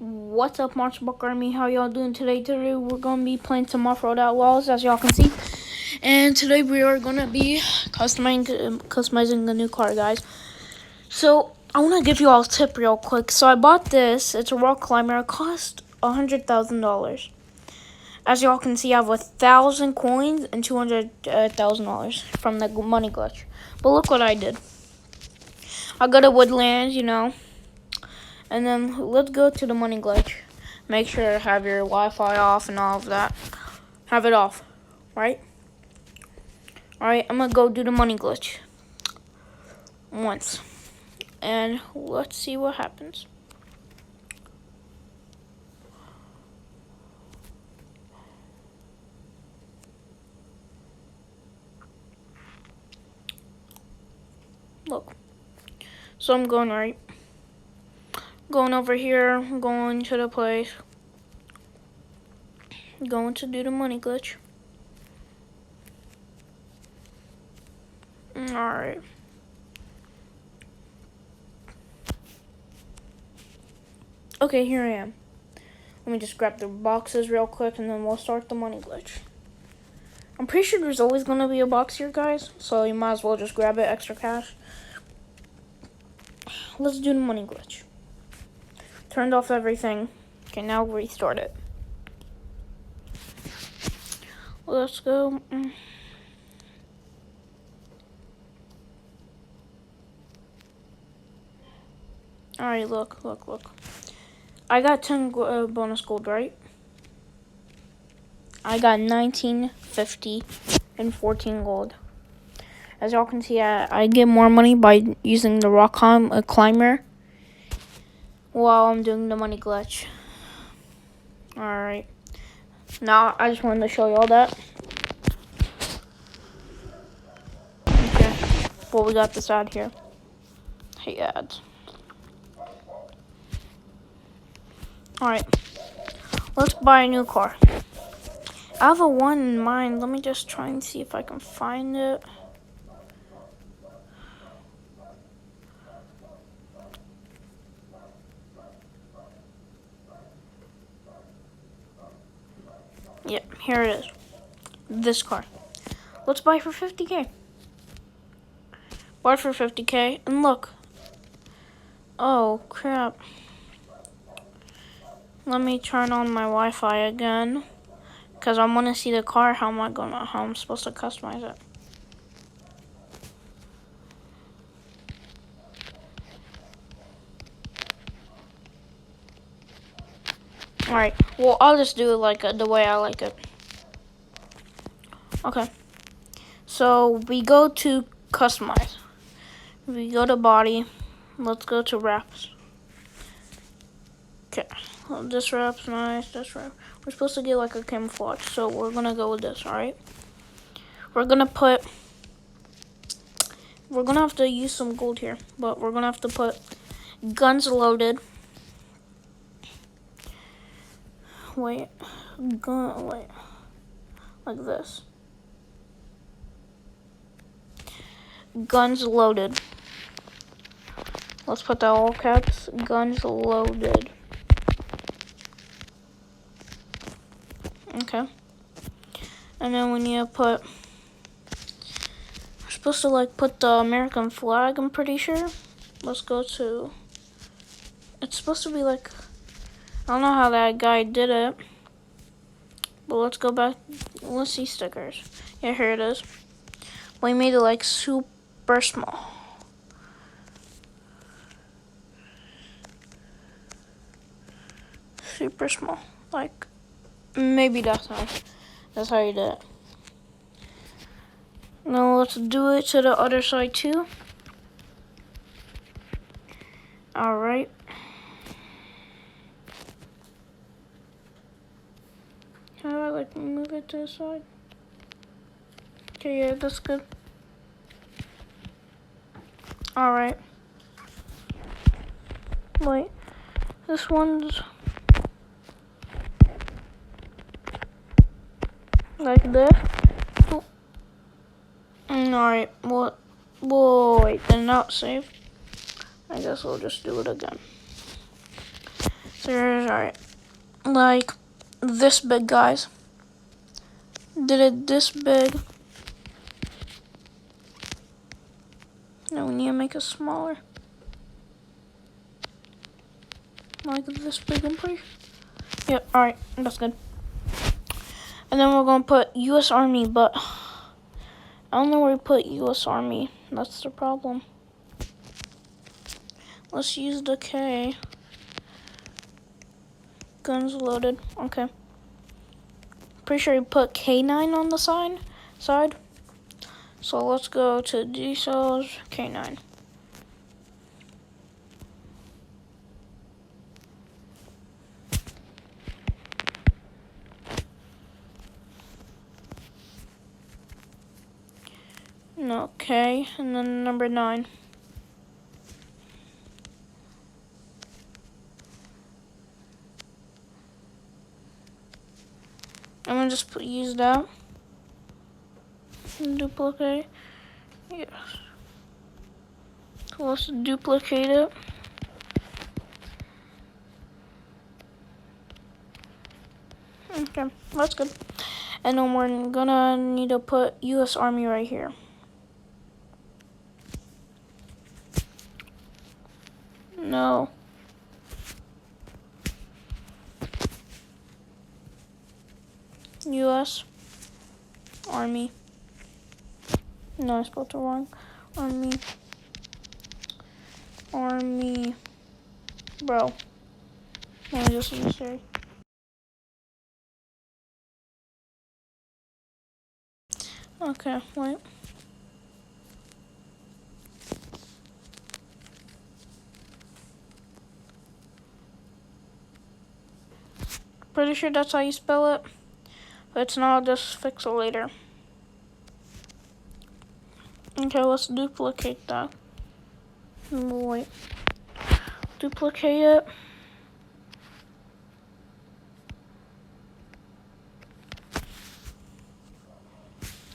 What's up, Monster Buck Army? How y'all doing today? Today we're gonna be playing some off-road outlaws, as y'all can see. And today we are gonna be customizing a new car, guys. So I wanna give you all a tip real quick. So I bought this. It's a rock climber. It cost $100,000. As y'all can see, I have 1,000 coins and $200,000 from the money glitch. But look what I did. I got a woodland, and then let's go to the money glitch. Make sure to have your Wi-Fi off and all of that. Have it off, right? Alright, I'm gonna go do the money glitch once. And let's see what happens. Look. So I'm going right. Going over here, going to the place. Going to do the money glitch. Alright. Okay, here I am. Let me just grab the boxes real quick and then we'll start the money glitch. I'm pretty sure there's always going to be a box here, guys. So you might as well just grab it, extra cash. Let's do the money glitch. Turned off everything. Okay, now restart it. Let's go. Alright, look. I got 10 bonus gold, right? I got 19, 50, and 14 gold. As y'all can see, I get more money by using the rock climber while I'm doing the money glitch. Alright. Now, I just wanted to show y'all that. Okay. Well, we got this ad here. Hey, ads. Alright. Let's buy a new car. I have a one in mind. Let me just try and see if I can find it. Yep, here it is. This car. Let's buy it for 50K. Bought for 50K, and look. Oh, crap. Let me turn on my Wi-Fi again, because I want to see the car. How I'm supposed to customize it. Alright, well, I'll just do it like the way I like it. Okay. So, we go to customize. We go to body. Let's go to wraps. Okay. Well, this wrap's nice. This wrap. We're supposed to get like a camouflage, so we're going to go with this, alright? We're going to have to use some gold here, but we're going to have to put guns loaded. Wait, like this. Guns loaded. Let's put that all caps. Guns loaded. Okay. And then we need to we're supposed to put the American flag, I'm pretty sure. Let's go to, it's supposed to be I don't know how that guy did it, but let's go back. Let's see stickers. Yeah, here it is. We made it super small. Super small. Maybe that's how you did it. Now let's do it to the other side too. Alright. How do I move it to the side? Okay, yeah, that's good. Alright. Wait. This one's like this. Oh. Alright, what? Whoa, wait, they're not saved. I guess we'll just do it again. Alright. Like this big, guys. Did it this big. Now we need to make it smaller. Like this big, I'm pretty sure. Yeah, alright, that's good. And then we're gonna put US Army, but I don't know where to put US Army. That's the problem. Let's use the K. Guns loaded. Okay. Pretty sure you put K9 on the side. So let's go to D cells, K9. No, K, and then number 9. I'm gonna just use that. Duplicate. Yes. So let's duplicate it. Okay, that's good. And then we're gonna need to put US Army right here. No. US Army. No, I spelled it wrong. Army. Bro. Let me just say. Okay, wait. Pretty sure that's how you spell it. But it's not, I'll just fix it later. Okay, let's duplicate that. Wait. Duplicate it.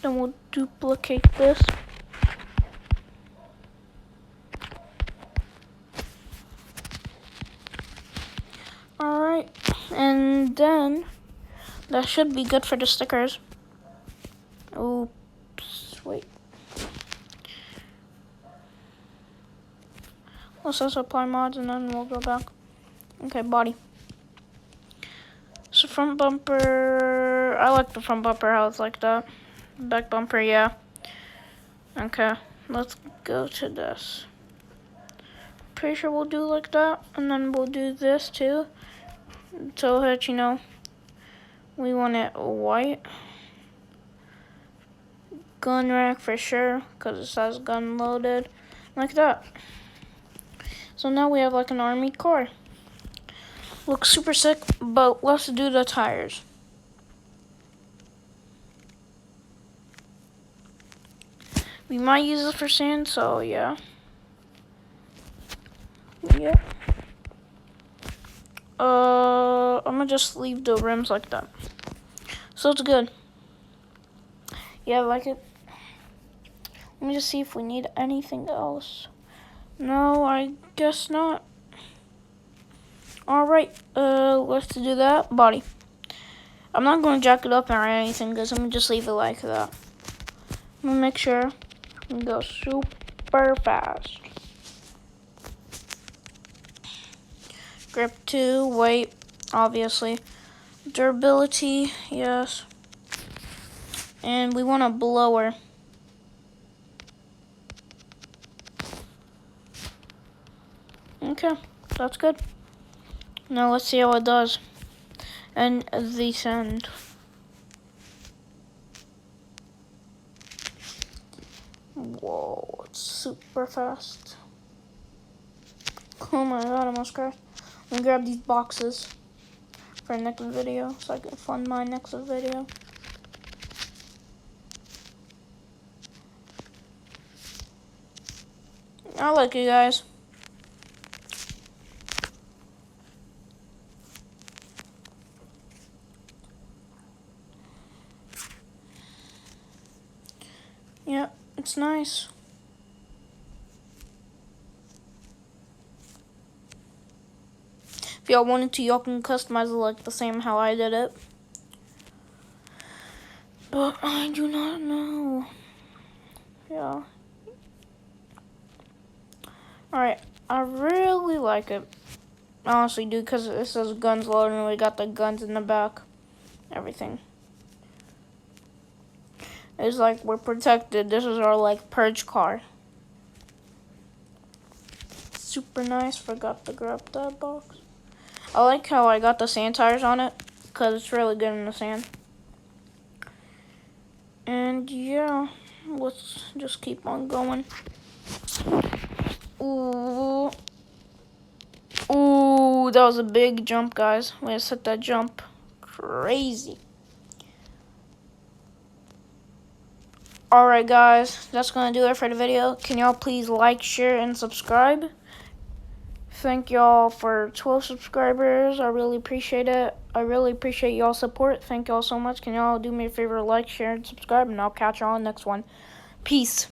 Then we'll duplicate this. Alright, and then that should be good for the stickers. Oops, wait. Let's just apply mods and then we'll go back. Okay, body. So front bumper, I like the front bumper how it's like that. Back bumper, yeah. Okay, let's go to this. Pretty sure we'll do like that, and then we'll do this too. So that, you know, we want it white. Gun rack for sure, because it says gun loaded, like that. So now we have like an army car. Looks super sick, but let's do the tires. We might use this for sand, so yeah. Yeah. I'm gonna just leave the rims like that. So it's good. Yeah, I like it. Let me just see if we need anything else. No, I guess not. Alright, let's do that. Body. I'm not going to jack it up or anything, because I'm going to just leave it like that. I'm going to make sure we go super fast. Grip 2, weight, obviously. Durability, yes. And we want a blower. Okay, that's good. Now let's see how it does. And the send. Whoa, it's super fast. Oh my god, I almost crashed. I'm gonna grab these boxes for next video so I can fund my next video. I like you guys. Yeah, it's nice. If y'all wanted to, y'all can customize it like the same how I did it. But I do not know. Yeah. Alright, I really like it. I honestly do, because it says guns loaded and we got the guns in the back. Everything. It's like we're protected. This is our like purge car. Super nice. Forgot to grab that box. I like how I got the sand tires on it, because it's really good in the sand. And yeah, let's just keep on going. Ooh. Ooh, that was a big jump, guys. We just hit that jump. Crazy. Alright, guys. That's going to do it for the video. Can y'all please like, share, and subscribe? Thank y'all for 12 subscribers. I really appreciate it. I really appreciate y'all's support. Thank y'all so much. Can y'all do me a favor, like, share, and subscribe? And I'll catch y'all on the next one. Peace.